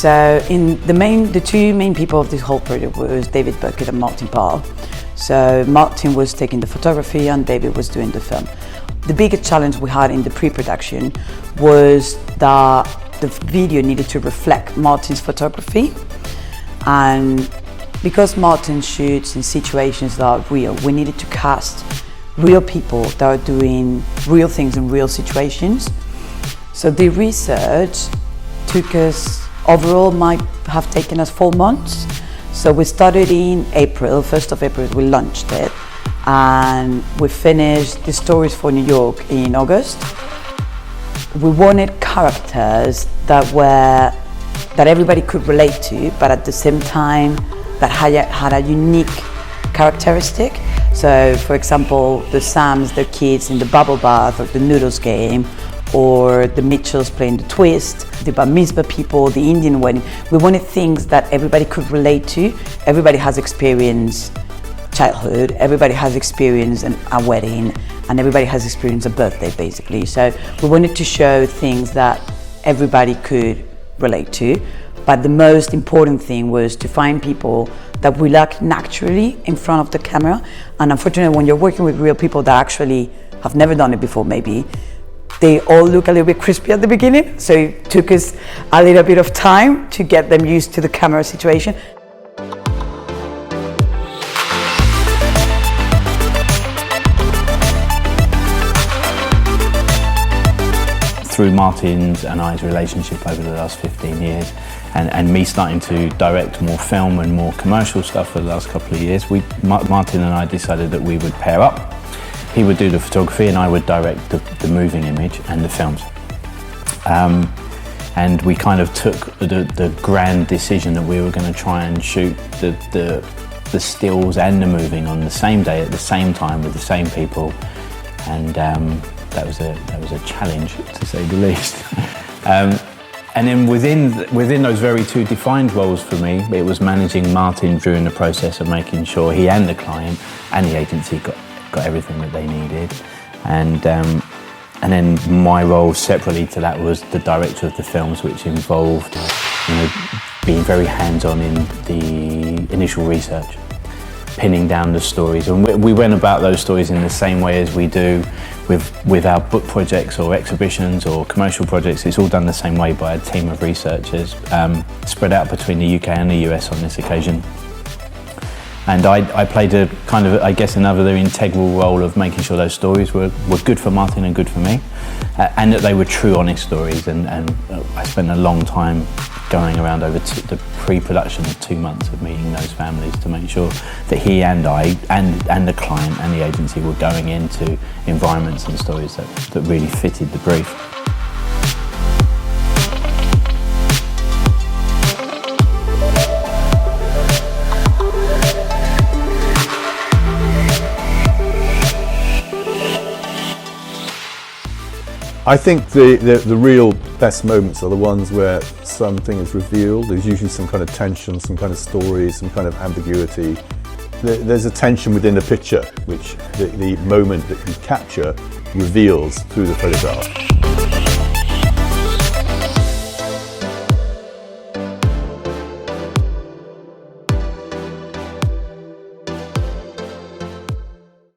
So the two main people of this whole project was David Bucket and Martin Parr. So Martin was taking the photography and David was doing the film. The biggest challenge we had in the pre-production was that the video needed to reflect Martin's photography, and because Martin shoots in situations that are real, we needed to cast real people that are doing real things in real situations. So the research took us, overall might have taken us 4 months. So we started in April, 1st of April we launched it, and we finished the stories for New York in August. We wanted characters that everybody could relate to, but at the same time that had a unique characteristic. So for example, the Sams, their kids in the bubble bath or the noodles game, or the Mitchells playing the twist, the bar mitzvah people, the Indian wedding. We wanted things that everybody could relate to. Everybody has experienced childhood, everybody has experienced a wedding, and everybody has experienced a birthday basically. So we wanted to show things that everybody could relate to, but the most important thing was to find people that we like naturally in front of the camera. And unfortunately, when you're working with real people that actually have never done it before, maybe, they all look a little bit crispy at the beginning, so it took us a little bit of time to get them used to the camera situation. Through Martin's and I's relationship over the last 15 years, and me starting to direct more film and more commercial stuff for the last couple of years, Martin and I decided that we would pair up. He would do the photography and I would direct the moving image and the films. And we kind of took the grand decision that we were going to try and shoot the stills and the moving on the same day at the same time with the same people, and that was a challenge, to say the least. And then within those very two defined roles for me, it was managing Martin during the process of making sure he and the client and the agency got everything that they needed, and then my role separately to that was the director of the films, which involved, being very hands-on in the initial research, pinning down the stories, and we went about those stories in the same way as we do with our book projects or exhibitions or commercial projects. It's all done the same way by a team of researchers spread out between the UK and the US on this occasion. And I played a kind of, I guess, another integral role of making sure those stories were good for Martin and good for me, and that they were true, honest stories. And I spent a long time going around over the pre-production of 2 months of meeting those families to make sure that he and I and the client and the agency were going into environments and stories that really fitted the brief. I think the real best moments are the ones where something is revealed. There's usually some kind of tension, some kind of story, some kind of ambiguity. There's a tension within the picture, which the moment that you capture reveals through the photograph.